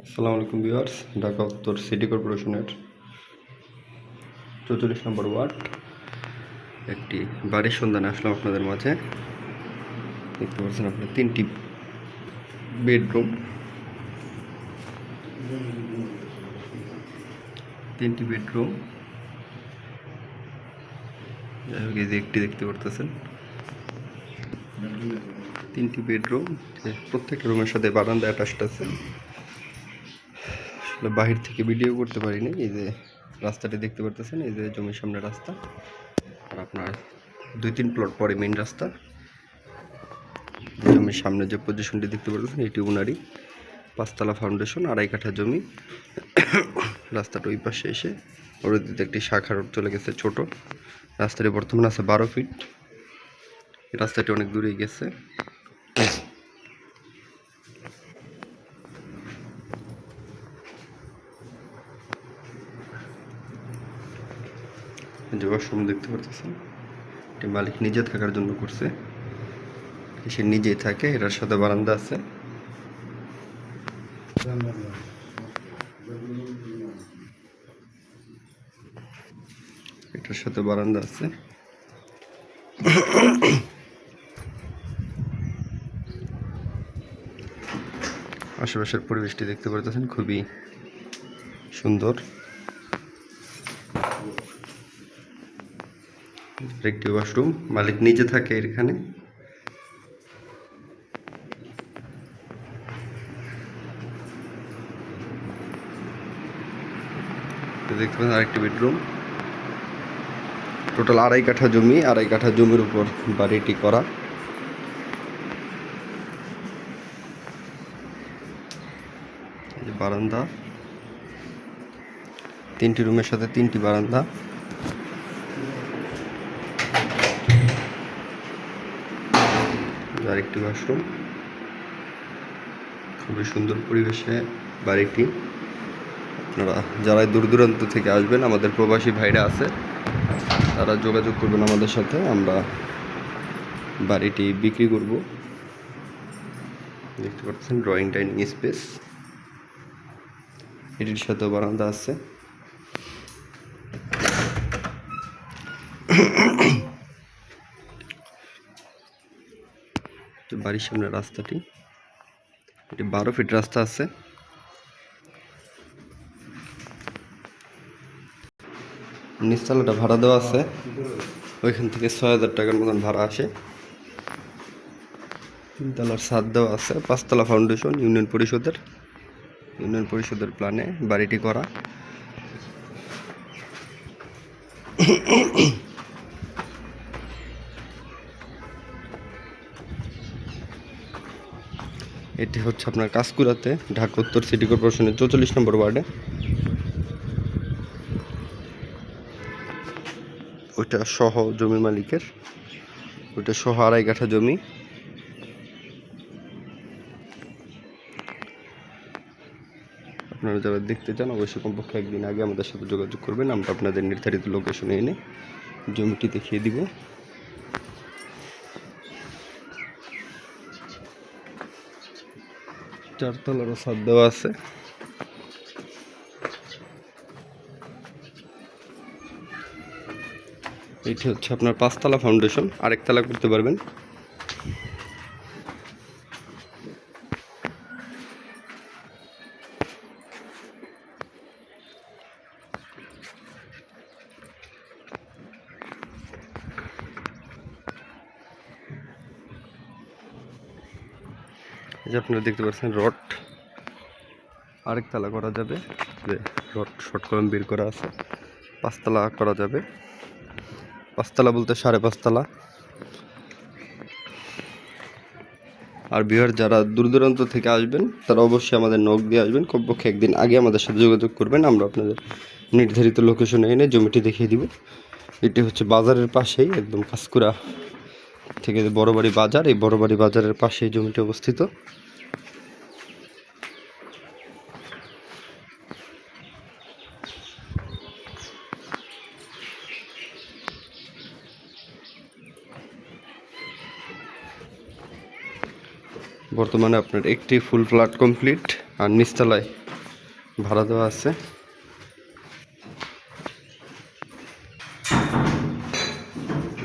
আসসালামু আলাইকুম ভিউয়ার্স, ঢাকা উত্তর সিটি কর্পোরেশনের 44 নম্বর ওয়ার্ড একটি বাড়ির সন্ধানে আসলাম আপনাদের মাঝে। দেখতে পাচ্ছেন আপনার তিনটি বেডরুম, এই যে একটি দেখতে পারতেছেন, তিনটি বেডরুম। প্রত্যেকটা রুমের সাথে বারান্দা অ্যাটাচড আছে। আসলে বাহির থেকে ভিডিও করতে পারিনি। এই যে রাস্তাটি দেখতে পারতেছেন, এই যে জমির সামনে রাস্তা, আর আপনার 2-3 প্লট পরে মেইন রাস্তা। জমির সামনে যে পজিশনটি দেখতে পারতেছেন এটি উনারই 5 তলা ফাউন্ডেশন, 2.5 কাঠা জমি। রাস্তাটা ওই পাশে এসে ওর দিকে একটি শাখা রোড চলে গেছে ছোট। রাস্তাটি বর্তমানে আছে 12 ফিট। রাস্তাটি অনেক দূরেই গেছে। যে ওয়াশরুম দেখতে পারতেছেন, এটি মালিক নিজে থাকার জন্য করছে, সে নিজেই থাকে। এটার সাথে বারান্দা আছে। এটার সাথে বারান্দা আছে। আশেপাশের পরিবেশটি দেখতে পারতেছেন, খুবই সুন্দর। একটি ওয়াশরুম, মালিক নিজে থাকে এখানে। দেখতে পাচ্ছেন আরেকটি বেডরুম। টোটাল 2.5 কাঠা জমি, 2.5 কাঠা জমির উপর বাড়িটি করা। বারান্দা, 3টি রুমের সাথে 3টি বারান্দা। আরেকটি ওয়াশরুম। খুবই সুন্দর পরিবেশে বাড়িটি। আপনারা যারা দূর দূরান্ত থেকে আসবেন, আমাদের প্রবাসী ভাইরা আছে, তারা যোগাযোগ করবেন আমাদের সাথে। আমরা বাড়িটি বিক্রি করব। দেখতে পাচ্ছেন ড্রয়িং ডাইনিং স্পেস, এটির সাথে বারান্দা আছে। বাড়ির সামনে রাস্তাটি, এটি 12 ফিট রাস্তা আছে। নিচতলাটা ভাড়া দেওয়া আছে, ওইখান থেকে 6,000 টাকার মতন ভাড়া আসে। 3 তলার ছাদ দেওয়া আছে, 5 তলা ফাউন্ডেশন। ইউনিয়ন পরিষদের প্ল্যানে বাড়িটি করা। এটি হচ্ছে আপনার কাঁচকুড়াতে, ঢাকা উত্তর সিটি কর্পোরেশনের 44 নম্বর ওয়ার্ডে। ওইটা সহ জমি মালিকের, ওইটা সহ 2.5 কাঠা জমি। আপনারা যারা দেখতে চান অবশ্যই কমপক্ষে একদিন আগে আমাদের সাথে যোগাযোগ করবেন। আমরা আপনাদের নির্ধারিত লোকেশনে এনে জমিটি দেখিয়ে দিব। চারতলারও ছাদ দেওয়া আছে। এটি হচ্ছে আপনার 5 তলা ফাউন্ডেশন, আরেক তলা করতে পারবেন। এই যে আপনারা দেখতে পাচ্ছেন রড, আরেক তলা করা যাবে। যে রড শর্ট কলম বের করা আছে, 5 তলা করা যাবে। 5 তলা বলতে 5.5 তলা। আর বিহার যারা দূর দূরান্ত থেকে আসবেন, তারা অবশ্যই আমাদের নক দিয়ে আসবেন। কমপক্ষে একদিন আগে আমাদের সাথে যোগাযোগ করবেন। আমরা আপনাদের নির্ধারিত লোকেশনে এনে জমিটি দেখিয়ে দিব। এটি হচ্ছে বাজারের পাশেই, একদম কাঁচকুড়া থেকে বড়বাড়ি বাজার, এই বড়বাড়ি বাজারের পাশেই জমিটি অবস্থিত। বর্তমানে আপনার একটি ফুল ফ্ল্যাট কমপ্লিট, আর নিচতলায় ভাড়া দেওয়া আছে।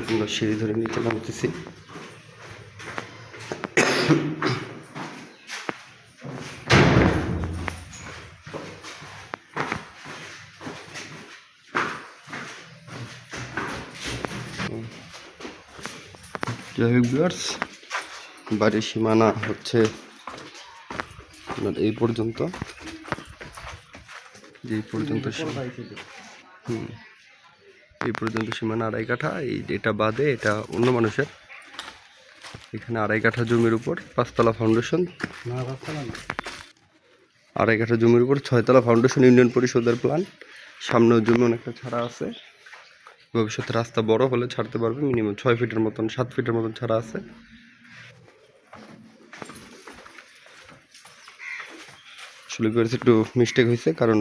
আমরা সিঁড়ি ধরে নিচে নামতেছি। যাই হোক ভিউয়ার্স, বাড়ির সীমানা হচ্ছে আপনার এই পর্যন্ত, এই পর্যন্ত এই পর্যন্ত সীমানা 2.5 কাঠা। এটা বাদে এটা অন্য মানুষের। এখানে 2.5 কাঠা জমির উপর 5 তলা ফাউন্ডেশন, 2.5 কাঠা জমির উপর 6 তলা ফাউন্ডেশন, ইউনিয়ন পরিষদের প্ল্যান। সামনের জমি অনেকটা ছাড়া আছে, ভবিষ্যতে রাস্তা বড় হলে ছাড়তে পারবে। মিনিমাম 6 ফিটের মতন, 7 ফিটের মতন ছাড়া আছে। আসলে একটু মিস্টেক হয়েছে, কারণ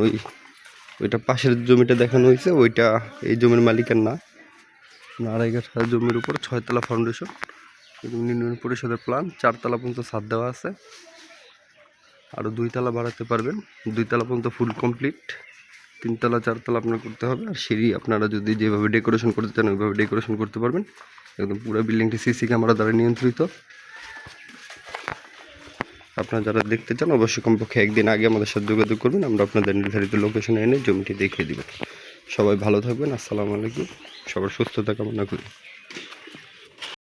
ওইটা পাশের জমিটা দেখানো হয়েছে, ওইটা এই জমির মালিকের না। 2.5 কাঠা জমির উপর 6 তলা ফাউন্ডেশন, ইউনিয়ন পরিষদের প্ল্যান। 4 তলা পর্যন্ত ছাদ দেওয়া আছে, আরও 2 তলা বাড়াতে পারবেন। 2 তলা পর্যন্ত ফুল কমপ্লিট, 3 তলা 4 তলা আপনার করতে হবে। আর সিঁড়ি আপনারা যদি যেভাবে ডেকোরেশন করতে চান ওইভাবে ডেকোরেশন করতে পারবেন। একদম পুরো বিল্ডিংটি সিসি ক্যামেরা দ্বারা নিয়ন্ত্রিত। আপনারা যারা দেখতে চান অবশ্যই কমপক্ষে একদিন আগে আমাদের সাথে যোগাযোগ করবেন, আমরা আপনাদের নির্ধারিত লোকেশনে এনে জমিটি দেখিয়ে দেবেন। সবাই ভালো থাকবেন। আসসালামু আলাইকুম। সবার সুস্থতা কামনা করি।